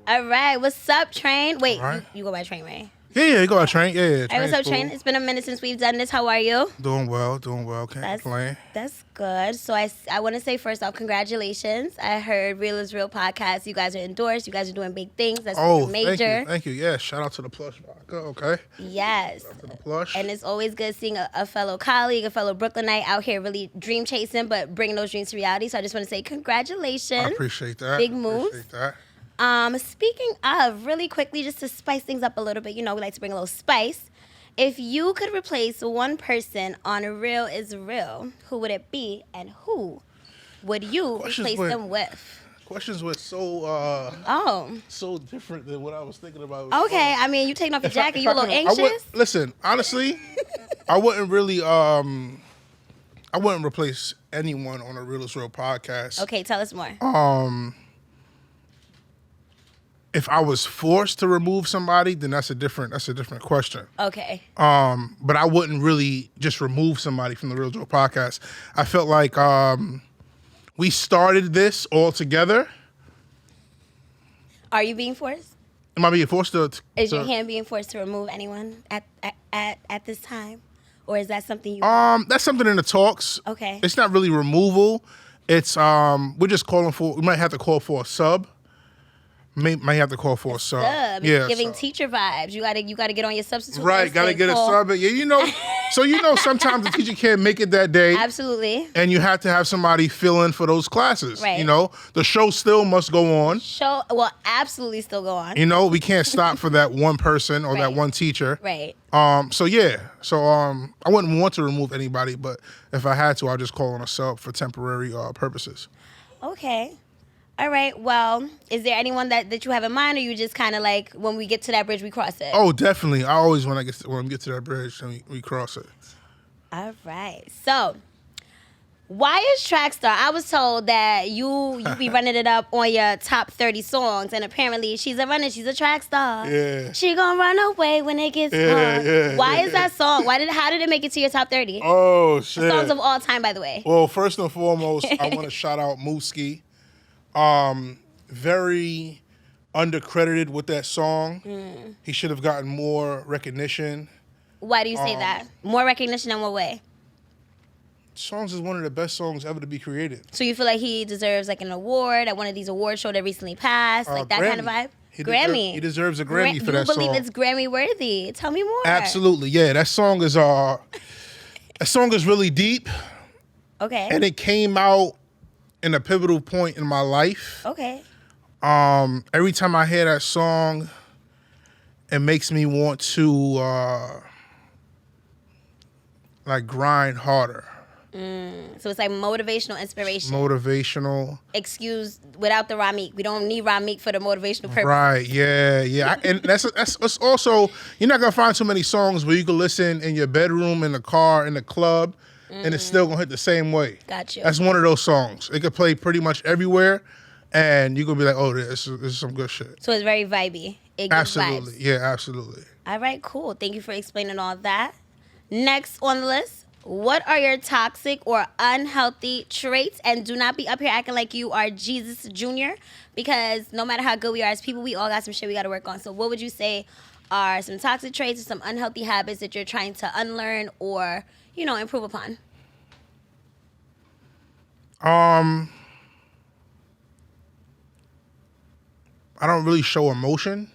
All right. What's up, Train? Wait, All right. you go by Train, right? Yeah, you go out Train. Yeah. All right, what's up, Train? It's been a minute since we've done this. How are you? Doing well. Can't That's complain. that's good. So I want to say first off, congratulations. I heard Real is Real podcast. You guys are endorsed. You guys are doing big things. That's Oh, major. thank you. Yeah, shout out to the plush vodka. Okay. Yes. Shout out to the plush. And it's always good seeing a fellow colleague, a fellow Brooklynite out here really dream chasing, but bringing those dreams to reality. So I just want to say congratulations. I appreciate that. Big moves. Appreciate that. Speaking of, really quickly, just to spice things up a little bit, we like to bring a little spice. If you could replace one person on Real is Real, who would it be, and who would you replace them with? Questions were so different than what I was thinking about. Okay, I mean, you taking off your jacket, you a little anxious? Listen, honestly, I wouldn't really I wouldn't replace anyone on a Real is Real podcast. Okay, tell us more. If I was forced to remove somebody, then that's a different question. Okay. But I wouldn't really just remove somebody from the Real Joe podcast. I felt like we started this all together. Are you being forced? Am I being forced to? Is your hand being forced to remove anyone at this time, or is that something you? That's something in the talks. Okay. It's not really removal. It's we're just calling for. We might have to call for a sub. Might have to call for a sub. Yeah, giving teacher vibes. You gotta get on your substitute. Right, gotta get a sub. Yeah, so sometimes the teacher can't make it that day. Absolutely. And you have to have somebody fill in for those classes. Right. The show still must go on. Absolutely still go on. We can't stop for that one person or Right. that one teacher. Right. I wouldn't want to remove anybody, but if I had to, I'd just call on a sub for temporary purposes. Okay. All right. Well, is there anyone that you have in mind, or you just kind of like when we get to that bridge, we cross it? Oh, definitely. I always when we get to that bridge, we cross it. All right. So, why is Trackstar? I was told that you be running it up on your top 30 songs, and apparently she's a runner. She's a track star. Yeah. She gonna run away when it gets hard. Yeah, Why is that song? How did it make it to your top 30? Oh shit. Songs of all time, by the way. Well, first and foremost, I want to shout out Mooski. Very undercredited with that song. He should have gotten more recognition. Why do you say that? More recognition in what way? Songs is one of the best songs ever to be created. So you feel like he deserves like an award at one of these award shows that recently passed, like that kind of vibe? Grammy. He deserves a Grammy for that song. You believe it's Grammy worthy? Tell me more. Absolutely, yeah. That song is really deep. Okay. And it came out in a pivotal point in my life. Okay. Every time I hear that song, it makes me want to grind harder. So it's like motivational inspiration. Motivational. Excuse without the Ramik. We don't need Ramik for the motivational purpose. Right, yeah. And that's also, you're not going to find too many songs where you can listen in your bedroom, in the car, in the club, and it's still going to hit the same way. Got you. That's one of those songs. It could play pretty much everywhere, and you're going to be like, oh, this is some good shit. So it's very vibey. It gives Absolutely. vibes. Yeah, absolutely. All right, cool. Thank you for explaining all that. Next on the list, what are your toxic or unhealthy traits? And do not be up here acting like you are Jesus Jr. because no matter how good we are as people, we all got some shit we got to work on. So what would you say are some toxic traits or some unhealthy habits that you're trying to unlearn or, improve upon? I don't really show emotion.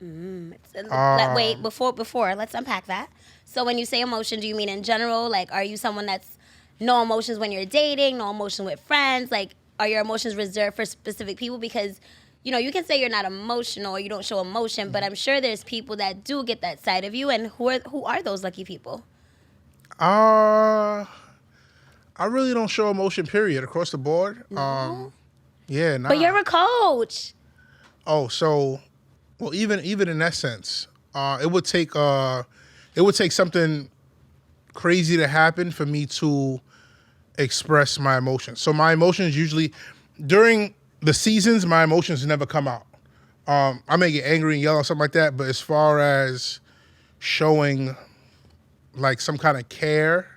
Wait, before, let's unpack that. So when you say emotion, do you mean in general? Like, are you someone that's no emotions when you're dating, no emotion with friends? Like, are your emotions reserved for specific people? Because, you can say you're not emotional or you don't show emotion, but I'm sure there's people that do get that side of you. And who are those lucky people? I really don't show emotion, period, across the board. No? Yeah, nah. But you're a coach. Oh, so, well, even in that sense, it would take something crazy to happen for me to express my emotions. So my emotions usually, during the seasons, my emotions never come out. I may get angry and yell or something like that, but as far as showing like some kind of care,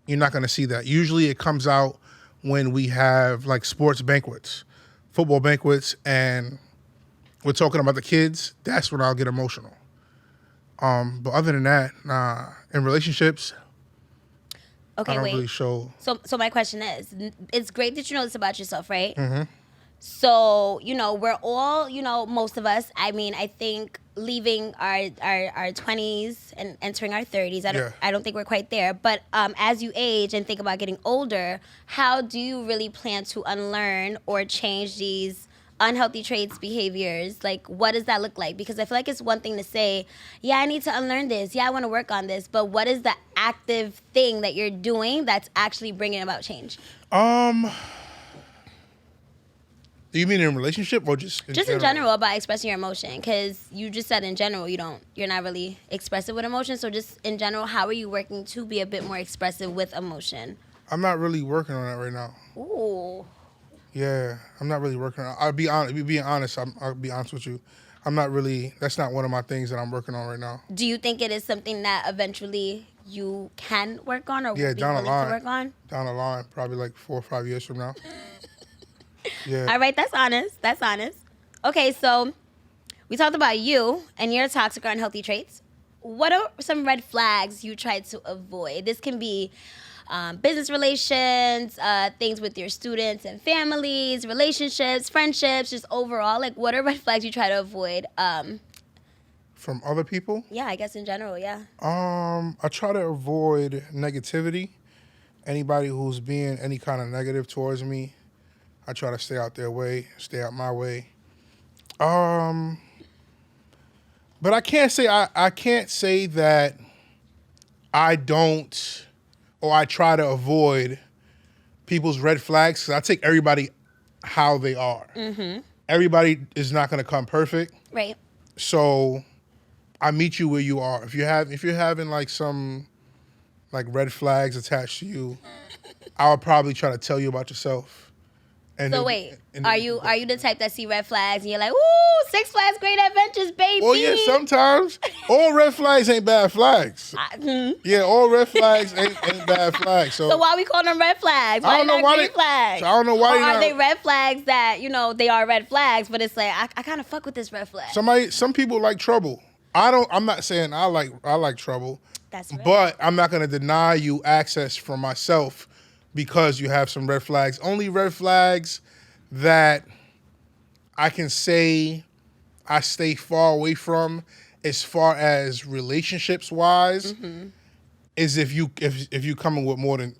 you're not going to see that. Usually it comes out when we have like sports banquets, football banquets, and we're talking about the kids, that's when I'll get emotional. But other than that, nah. In relationships, Okay, I don't wait. really show. So my question is, it's great that you know this about yourself, right? Mm-hmm. So, we're all, most of us, I mean, I think leaving our 20s and entering our 30s, I don't think we're quite there. But as you age and think about getting older, how do you really plan to unlearn or change these unhealthy traits, behaviors? Like, what does that look like? Because I feel like it's one thing to say, yeah, I need to unlearn this. Yeah, I want to work on this. But what is the active thing that you're doing that's actually bringing about change? Do you mean in relationship or just in in general about expressing your emotion? Because you just said in general you're not really expressive with emotion. So just in general, how are you working to be a bit more expressive with emotion? I'm not really working on that right now. Ooh. Yeah, I'm not really working on it. I'll be honest. I'll be honest with you. I'm not really. That's not one of my things that I'm working on right now. Do you think it is something that eventually you can work on or will be down the willing line. to work on? Down the line, probably like 4 or 5 years from now. Yeah. All right, that's honest. That's honest. Okay, so we talked about you and your toxic or unhealthy traits. What are some red flags you try to avoid? This can be business relations, things with your students and families, relationships, friendships, just overall. Like, what are red flags you try to avoid? From other people? Yeah, I guess in general, yeah. I try to avoid negativity. Anybody who's being any kind of negative towards me, I try to stay out their way, stay out my way. But I can't say that I don't, or I try to avoid people's red flags, because I take everybody how they are. Mm-hmm. Everybody is not going to come perfect. Right. So I meet you where you are. If you're having like some like red flags attached to you, I'll probably try to tell you about yourself. So wait, are you the type that see red flags and you're like, ooh, Six Flags Great Adventures, baby? Well, yeah, sometimes. All red flags ain't bad flags. Yeah, all red flags ain't bad flags. So why we call them red flags? Why I don't know why green flags? So I don't know why. Or are they red flags that they are red flags, but it's like I kind of fuck with this red flag. Some people like trouble. I'm not saying I like trouble. That's right. But I'm not gonna deny you access from myself because you have some red flags. Only red flags that I can say I stay far away from, as far as relationships wise, is if you coming with more than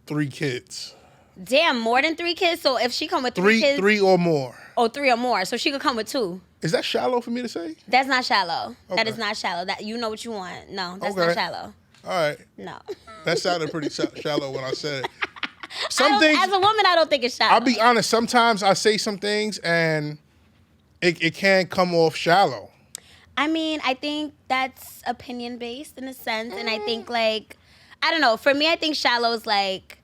3 kids. Damn, more than 3 kids. So if she come with 3 kids, 3 or more. Oh, 3 or more. So she could come with 2. Is that shallow for me to say? That's not shallow. Okay. That is not shallow. That you know what you want. No, that's not shallow. All right. No. That sounded pretty shallow when I said it. As a woman, I don't think it's shallow. I'll be honest. Sometimes I say some things and it can come off shallow. I mean, I think that's opinion based in a sense, and I think like, I don't know. For me, I think shallow is like,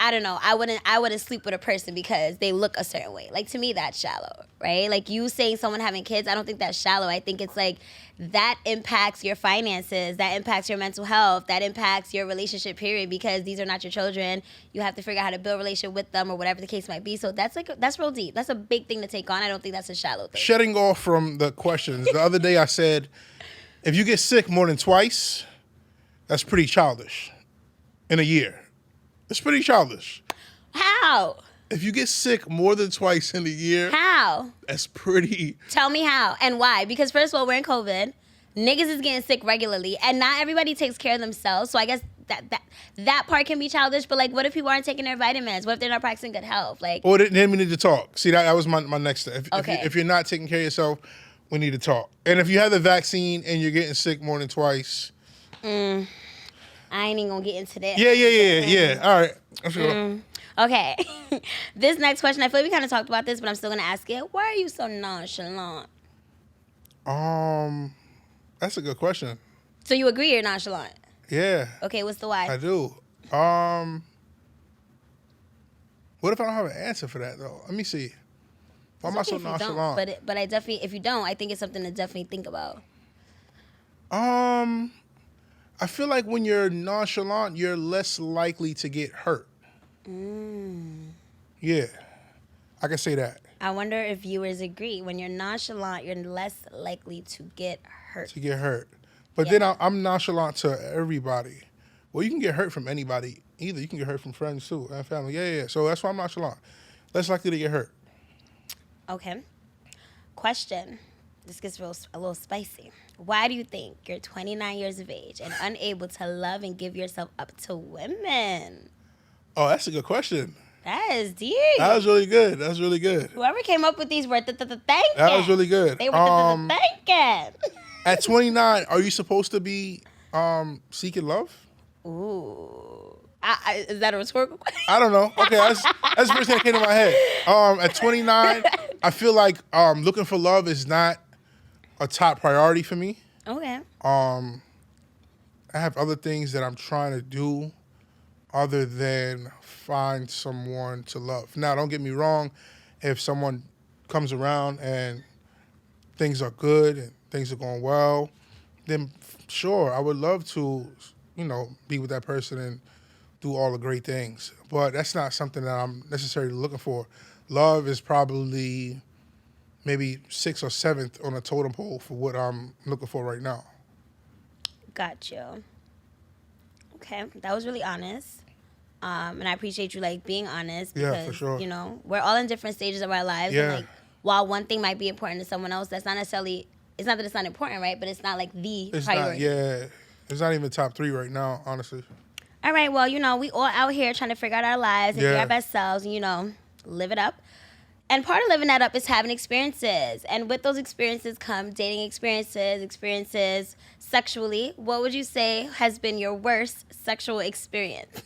I don't know. I wouldn't sleep with a person because they look a certain way. Like, to me, that's shallow, right? Like, you saying someone having kids, I don't think that's shallow. I think it's like that impacts your finances, that impacts your mental health, that impacts your relationship, period, because these are not your children. You have to figure out how to build a relationship with them or whatever the case might be. So that's real deep. That's a big thing to take on. I don't think that's a shallow thing. Shedding off from the questions, the other day I said, if you get sick more than twice, that's pretty childish in a year. It's pretty childish. How? If you get sick more than twice in a year, how? That's pretty. Tell me how and why. Because first of all, we're in COVID. Niggas is getting sick regularly, and not everybody takes care of themselves. So I guess that part can be childish. But like, what if people aren't taking their vitamins? What if they're not practicing good health? Like, or then we need to talk. See, that was my next step. Okay. If you're not taking care of yourself, we need to talk. And if you have the vaccine and you're getting sick more than twice. I ain't even gonna get into that. Yeah. All right. Okay. This next question, I feel like we kind of talked about this, but I'm still gonna ask it. Why are you so nonchalant? That's a good question. So you agree you're nonchalant? Yeah. Okay, what's the why? I do. What if I don't have an answer for that though? Let me see. Why am I so nonchalant? But I definitely, if you don't, I think it's something to definitely think about. I feel like when you're nonchalant, you're less likely to get hurt. Yeah, I can say that. I wonder if viewers agree. When you're nonchalant, you're less likely to get hurt. To get hurt. But then I'm nonchalant to everybody. Well, you can get hurt from anybody either. You can get hurt from friends too and family. Yeah. So that's why I'm nonchalant. Less likely to get hurt. Okay. Question. This gets a little spicy. Why do you think you're 29 years of age and unable to love and give yourself up to women? Oh, that's a good question. That is deep. That was really good. That's really good. Whoever came up with these were thinking. That was really good. They were thinking. At 29, are you supposed to be seeking love? Ooh. Is that a rhetorical question? I don't know. Okay, that's the first thing that came to my head. At 29, I feel like looking for love is not a top priority for me. Okay. I have other things that I'm trying to do other than find someone to love. Now, don't get me wrong. If someone comes around and things are good and things are going well, then sure, I would love to, be with that person and do all the great things. But that's not something that I'm necessarily looking for. Love is probably maybe 6th or 7th on a totem pole for what I'm looking for right now. Got you. Okay, that was really honest. And I appreciate you being honest because, yeah, for sure. We're all in different stages of our lives. Yeah. And while one thing might be important to someone else, that's not necessarily, it's not that it's not important, right? But it's not the priority. It's not even top 3 right now, honestly. All right, well, we all out here trying to figure out our lives and be our best selves and, live it up. And part of living that up is having experiences. And with those experiences come dating experiences sexually. What would you say has been your worst sexual experience?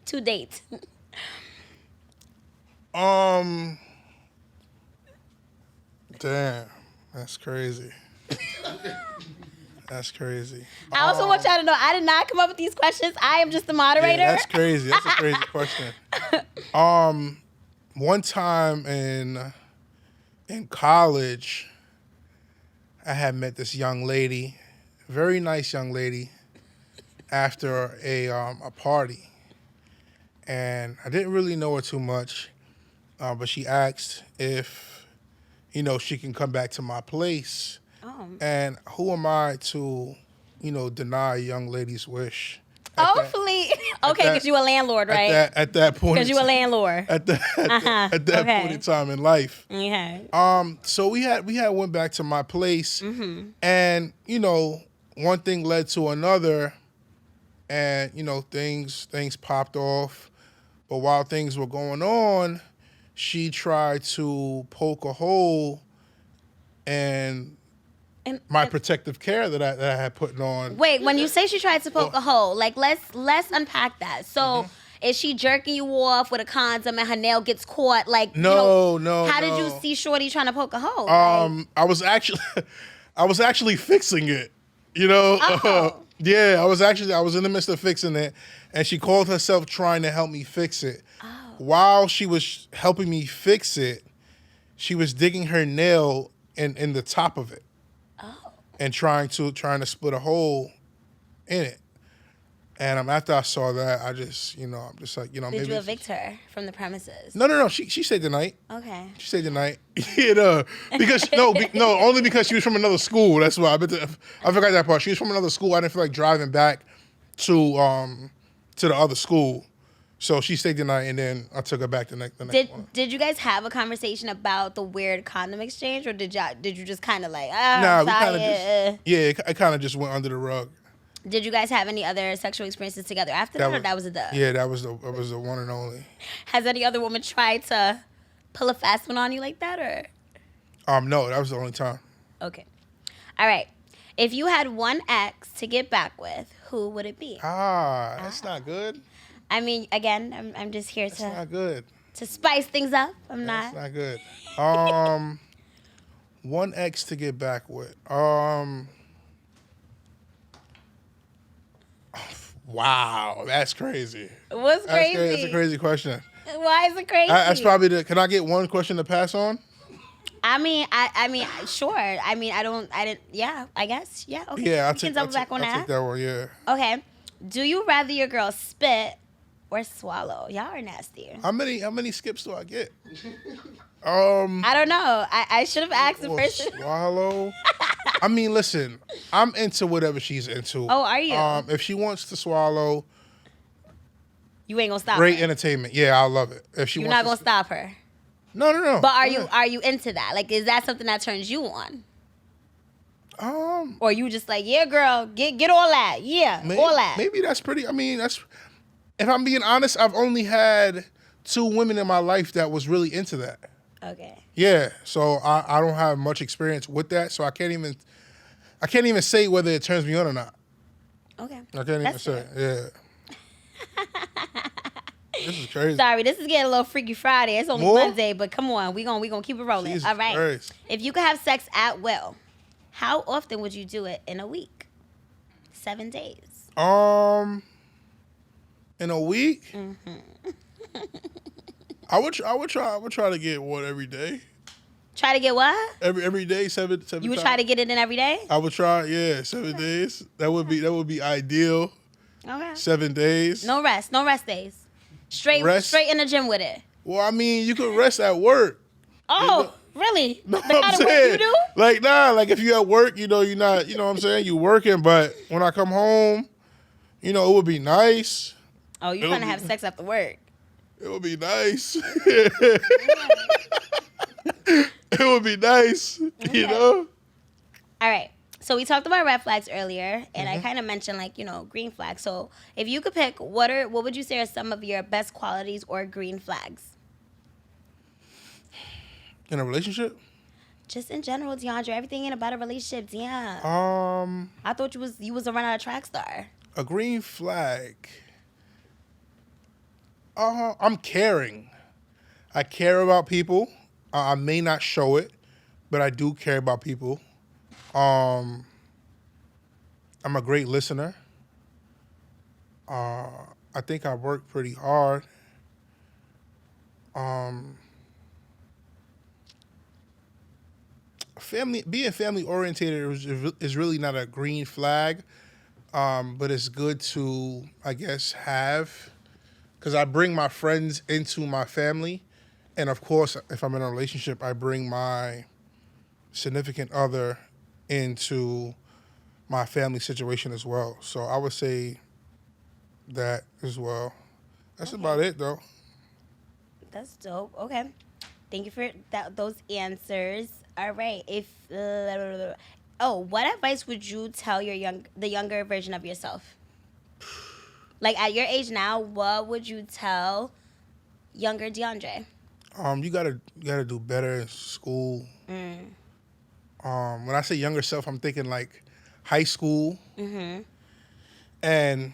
To date. Damn, that's crazy. That's crazy. I also want y'all to know I did not come up with these questions. I am just the moderator. Yeah, that's crazy. That's a crazy question. One time in college, I had met this young lady, very nice young lady, after a party, and I didn't really know her too much, but she asked if she can come back to my place. And who am I to, deny a young lady's wish? Hopefully. Okay, because you a landlord, right? At that point. Because you a landlord. At that point in time in life. Okay. So we had went back to my place, Mm-hmm. and one thing led to another, and things popped off. But while things were going on, she tried to poke a hole in my protective care that I had put on. Wait, when you say she tried to poke a hole, let's unpack that. So is she jerking you off with a condom and her nail gets caught? No. How did you see Shorty trying to poke a hole? I was actually fixing it. Oh. Yeah, I was in the midst of fixing it, and she called herself trying to help me fix it. Oh. While she was helping me fix it, she was digging her nail in the top of it. And trying to split a hole in it. And after I saw that, I just, I'm just like, Did maybe you evict her from the premises? No. She stayed the night. Okay. She stayed the night. Because only because she was from another school. That's why I forgot that part. She was from another school. I didn't feel like driving back to the other school. So she stayed the night, and then I took her back the next one. Did you guys have a conversation about the weird condom exchange, or did you just kind of Nah, we kind of just it kind of just went under the rug. Did you guys have any other sexual experiences together after that, or that was a dub? Yeah, that was the one and only. Has any other woman tried to pull a fast one on you like that, or? No, that was the only time. Okay. All right. If you had one ex to get back with, who would it be? That's not good. I mean, again, I'm just here That's not good. to spice things up. That's not good. One ex to get back with. Wow, that's crazy. What's crazy? That's a crazy question. Why is it crazy? That's probably can I get one question to pass on? I mean, sure. I didn't. Yeah, I guess. Yeah. Okay. Yeah, I'll take that one. Yeah. Okay. Do you rather your girl spit or swallow? Y'all are nasty. How many skips do I get? I don't know. I should have asked the Or person. swallow. I mean, listen, I'm into whatever she's into. Oh, are you? If she wants to swallow, You ain't gonna stop great her. entertainment. Yeah, I'll love it. If she You're wants not to gonna stop her. No. But are you into that? Like, is that something that turns you on? Or you just like, yeah, girl, get all that. Yeah, all that. Maybe that's pretty. I mean, that's. If I'm being honest, I've only had 2 women in my life that was really into that. Okay. Yeah, so I don't have much experience with that, so I can't even say whether it turns me on or not. Okay. I can't even say. Yeah. This is crazy. Sorry, this is getting a little Freaky Friday. It's only More? Monday, but come on, we gonna keep it rolling. Jesus All right. Christ. If you could have sex at will, how often would you do it in a week? 7 days. In a week, I would try to get one every day. Try to get what? Every day, seven. You would times. try to get it in every day? I would try, yeah, 7 days. That would be ideal. Okay. 7 days. No rest days. Straight in the gym with it. Well, I mean, you could rest at work. Oh, really? No, The kind of work you do? Like, nah, like if you at work, you're not, you know what I'm saying? You working, but when I come home, it would be nice. Oh, you're trying to have sex after work. It would be nice. It would be nice, you know? All right. So we talked about red flags earlier, and I kind of mentioned green flags. So if you could pick, what would you say are some of your best qualities or green flags? In a relationship? Just in general, DeAndre, everything in about a relationship, yeah. I thought you was a run out of track star. A green flag. I'm caring. I care about people. I may not show it, but I do care about people. I'm a great listener. I think I work pretty hard. Being family oriented is really not a green flag, but it's good to, I guess, have, because I bring my friends into my family, and of course, if I'm in a relationship, I bring my significant other into my family situation as well. So I would say that as well. That's about it, though. That's dope. Okay. Thank you for those answers. All right. What advice would you tell the younger version of yourself? Like at your age now, what would you tell younger DeAndre? You gotta do better in school. When I say younger self, I'm thinking like high school. And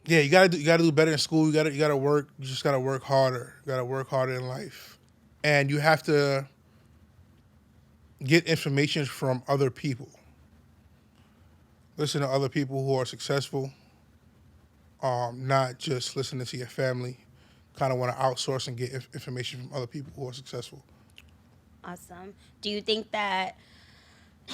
yeah, you gotta do better in school. You gotta work. You just gotta work harder. You gotta work harder in life, and you have to get information from other people. Listen to other people who are successful. Not just listening to your family. Kind of want to outsource and get information from other people who are successful. Awesome. Do you think that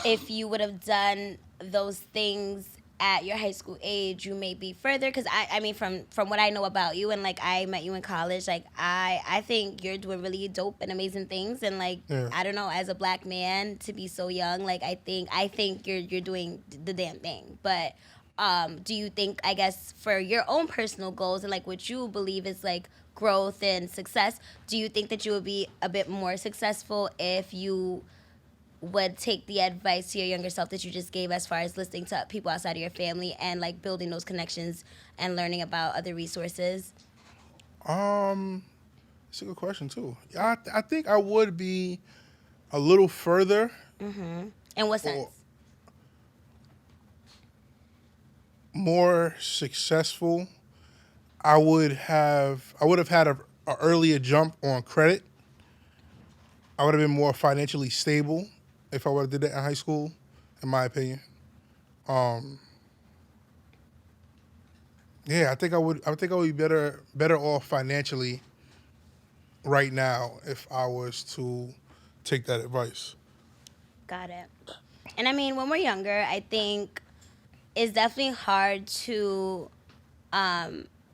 if you would have done those things at your high school age, you may be further? Because I mean, from what I know about you, and like I met you in college, like I think you're doing really dope and amazing things, and like I don't know, as a black man to be so young, like I think you're doing the damn thing. But do you think, I guess, for your own personal goals and like what you believe is like growth and success, do you think that you would be a bit more successful if you would take the advice to your younger self that you just gave, as far as listening to people outside of your family and like building those connections and learning about other resources? It's a good question too. I think I would be a little further. In what sense? More successful. I would have had a earlier jump on credit. I would have been more financially stable if I would have did that in high school, in my opinion. Yeah, I think I would be better off financially right now if I was to take that advice. Got it. And I mean, when we're younger, I think it's definitely hard to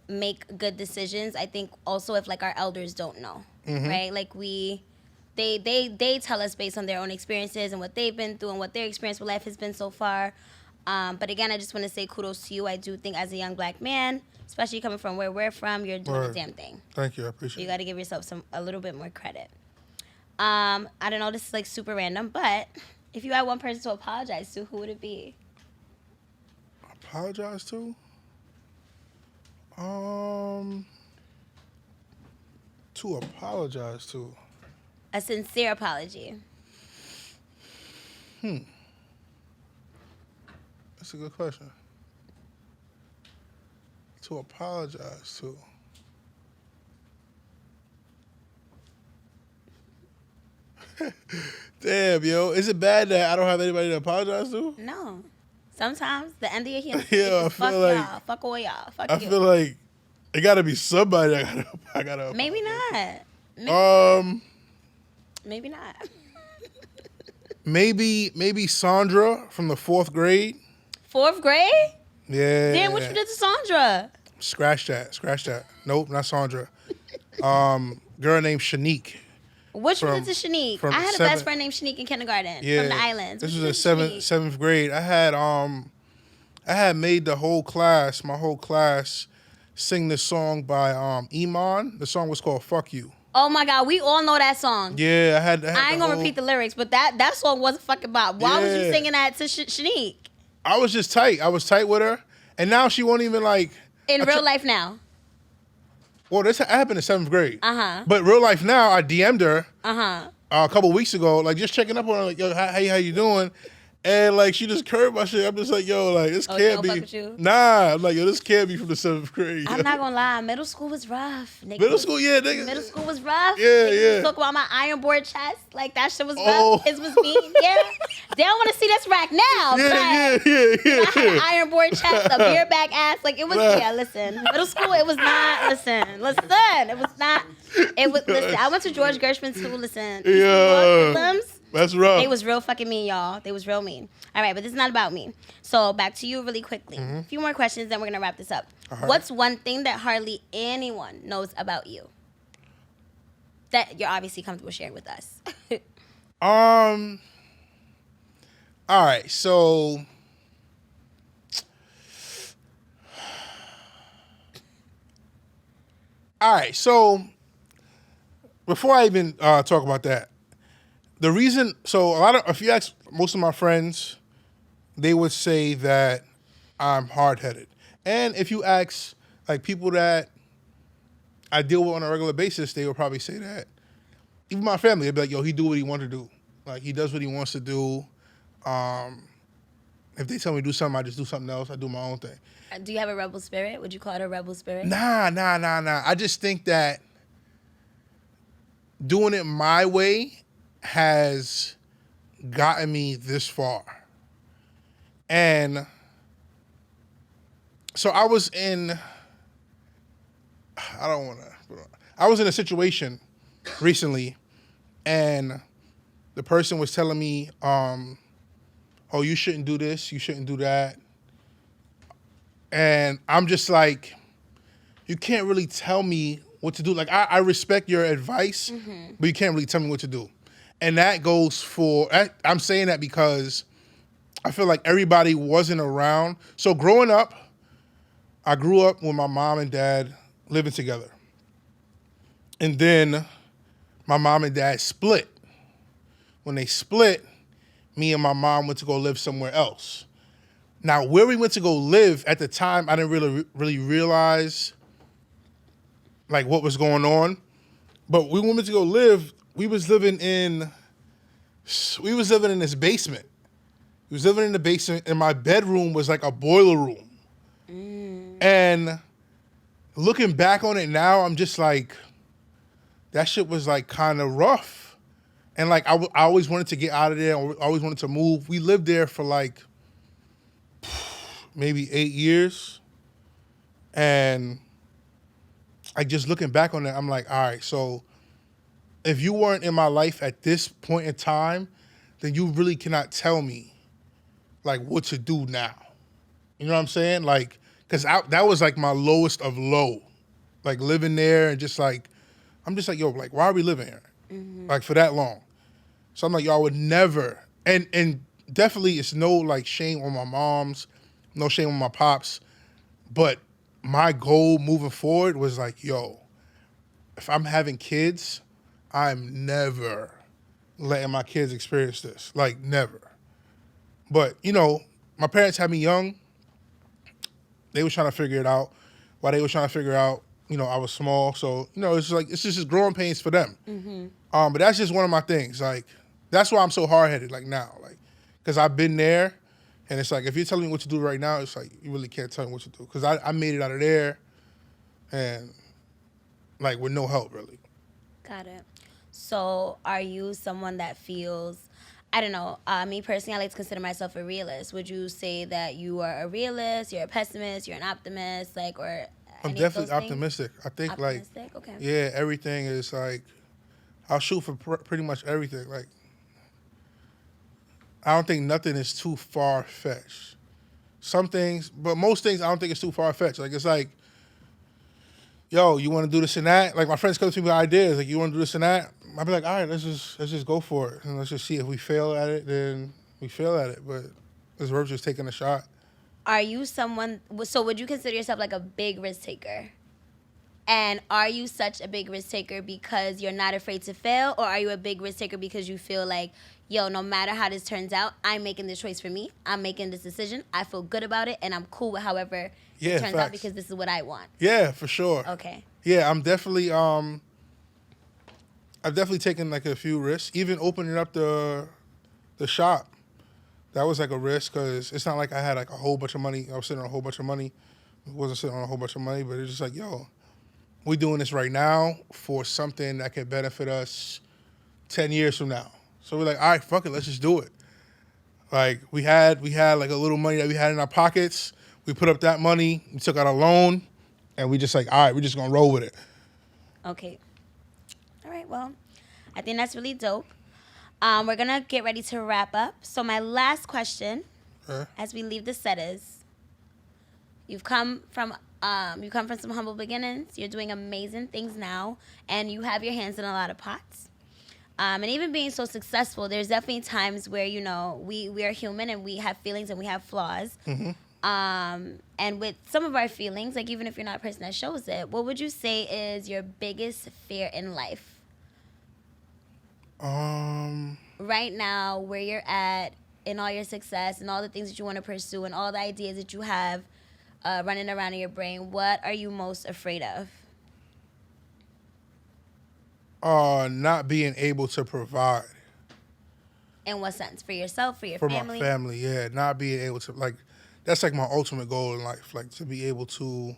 make good decisions. I think also if like our elders don't know, right? Like they tell us based on their own experiences and what they've been through and what their experience with life has been so far. But again, I just want to say kudos to you. I do think as a young black man, especially coming from where we're from, you're doing a damn thing. Thank you. I appreciate it. You got to give yourself a little bit more credit. I don't know, this is like super random, but if you had one person to apologize to, who would it be? Apologize to? To apologize to. A sincere apology. That's a good question. To apologize to. Damn, yo. Is it bad that I don't have anybody to apologize to? No. Sometimes the end of your healing. Yeah, I fuck feel like y'all. Fuck all y'all. Fuck I you. feel like it gotta be somebody I gotta Maybe not. Maybe not. Maybe Sandra from the 4th grade. 4th grade? Yeah. Damn, what you did to Sandra? Scratch that. Nope, not Sandra. Girl named Shanique. What you did to Shanique? I had a best friend named Shanique in kindergarten from the islands. This was in seventh grade. I had made my whole class, sing this song by Iman. The song was called "Fuck You." Oh my God, we all know that song. Yeah, I ain't gonna repeat the lyrics, but that song wasn't fucking bop. Why was you singing that to Shanique? I was just tight. I was tight with her, and now she won't even like. In real life now. Well, this happened in 7th grade. But real life now, I DM'd her. A couple weeks ago, like just checking up on her, like, yo, how you doing? And like she just curved my shit. I'm just like, yo, like this can't be. Fuck with you? Nah, I'm like, yo, this can't be from the 7th grade. I'm not gonna lie, middle school was rough. Nigga. Middle school, yeah, nigga. Middle school was rough. Yeah. Talk about my iron board chest, like that shit was rough. Oh. His was mean. Yeah, they don't want to see this rack now. Yeah. I had an iron board chest, a beer back ass. Like it was. Yeah, listen, middle school, it was not. Listen, it was not. It was. Listen, I went to George Gershwin school. Listen, Yeah. That's rough. They was real fucking mean, y'all. They was real mean. All right, but this is not about me. So back to you really quickly. A few more questions, then we're going to wrap this up. Right. What's one thing that hardly anyone knows about you that you're obviously comfortable sharing with us? All right, so before I even talk about that, the reason, if you ask most of my friends, they would say that I'm hard-headed. And if you ask like people that I deal with on a regular basis, they would probably say that. Even my family, they'd be like, yo, he do what he wants to do. Like, he does what he wants to do. If they tell me to do something, I just do something else. I do my own thing. Do you have a rebel spirit? Would you call it a rebel spirit? Nah. I just think that doing it my way has gotten me this far. And so I was in a situation recently, and the person was telling me, oh, you shouldn't do this, you shouldn't do that. And I'm just like, you can't really tell me what to do. Like, I respect your advice, but you can't really tell me what to do. And that goes for, I'm saying that because I feel like everybody wasn't around. So growing up, I grew up with my mom and dad living together. And then my mom and dad split. When they split, me and my mom went to go live somewhere else. Now, where we went to go live, at the time, I didn't really realize like what was going on. But we went to go live, we was living in this basement. We was living in the basement, and my bedroom was like a boiler room. And looking back on it now, I'm just like, that shit was like kind of rough. And like, I always wanted to get out of there. I always wanted to move. We lived there for like maybe 8 years. And like, just looking back on it, I'm like, all right, so if you weren't in my life at this point in time, then you really cannot tell me like what to do now. You know what I'm saying? Like, because that was like my lowest of low, like living there and just like, I'm just like, yo, like, why are we living here? Like for that long. So I'm like, yo, I would never, and definitely it's no like shame on my moms, no shame on my pops, but my goal moving forward was like, yo, if I'm having kids, I'm never letting my kids experience this. Like never. But, you know, my parents had me young. They was trying to figure it out. While they was trying to figure out, you know, I was small. So, you know, it's like it's just growing pains for them. But that's just one of my things. Like, that's why I'm so hard headed, like now. Like, because I've been there, and it's like if you're telling me what to do right now, it's like you really can't tell me what to do. Because I made it out of there and like with no help really. Got it. So, are you someone that feels, I don't know, me personally, I like to consider myself a realist. Would you say that you are a realist, you're a pessimist, you're an optimist, like, or I'm any of those definitely things? optimistic. I think like, Optimistic? Okay. yeah, everything is like, I'll shoot for pretty much everything. Like, I don't think nothing is too far fetched. Some things, but most things I don't think it's too far fetched. Like, it's like, yo, you want to do this and that? Like, my friends come to me with ideas. Like, you want to do this and that? I'll be like, all right, let's just go for it. And let's just see if we fail at it, then we fail at it. But it's worth just taking a shot. Are you someone, so would you consider yourself like a big risk taker? And are you such a big risk taker because you're not afraid to fail? Or are you a big risk taker because you feel like, yo, no matter how this turns out, I'm making this choice for me. I'm making this decision. I feel good about it. And I'm cool with however Yeah, it turns out facts. because this is what I want. Yeah, for sure. Okay. Yeah, I'm definitely I've definitely taken like a few risks. Even opening up the shop, that was like a risk because it's not like I had like a whole bunch of money. I was sitting on a whole bunch of money. I wasn't sitting on a whole bunch of money, but it's just like, yo, we doing this right now for something that could benefit us 10 years from now. So we're like, all right, fuck it, let's just do it. Like we had like a little money that we had in our pockets. We put up that money, we took out a loan, and we just like, all right, we're just gonna roll with it. Okay. All right. Well, I think that's really dope. We're going to get ready to wrap up. So my last question as we leave the set is, you've come from some humble beginnings. You're doing amazing things now, and you have your hands in a lot of pots. And even being so successful, there's definitely times where, you know, we are human and we have feelings and we have flaws. And with some of our feelings, like even if you're not a person that shows it, what would you say is your biggest fear in life? Right now, where you're at in all your success and all the things that you want to pursue and all the ideas that you have running around in your brain, what are you most afraid of? Not being able to provide In what sense? For yourself, for your for family? my family. Yeah, not being able to like, that's like my ultimate goal in life, like to be able to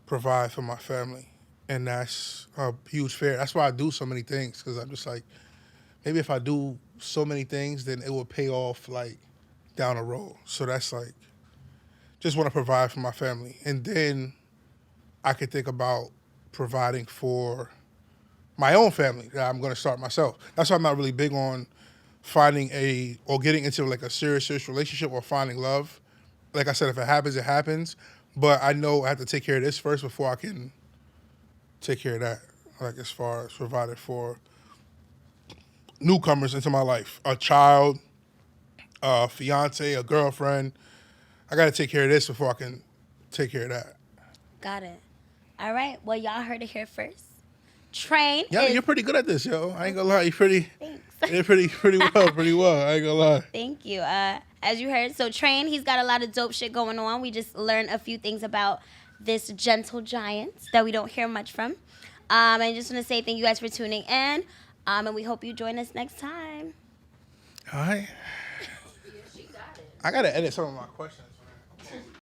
provide for my family, and that's a huge fear. That's why I do so many things because I'm just like, maybe if I do so many things, then it will pay off like down the road. So that's like, just want to provide for my family, and then I could think about providing for my own family that I'm going to start myself. That's why I'm not really big on finding or getting into like a serious relationship or finding love. Like I said, if it happens, it happens. But I know I have to take care of this first before I can take care of that. Like as far as providing for newcomers into my life, a child, a fiance, a girlfriend. I got to take care of this before I can take care of that. Got it. All right. Well, y'all heard it here first. Train Yeah, is... you're pretty good at this, yo. I ain't gonna lie. Thanks. You're pretty well. I ain't gonna lie. Thank you. As you heard, so Train, he's got a lot of dope shit going on. We just learned a few things about this gentle giant that we don't hear much from. I just want to say thank you guys for tuning in, and we hope you join us next time. All right. I gotta edit some of my questions.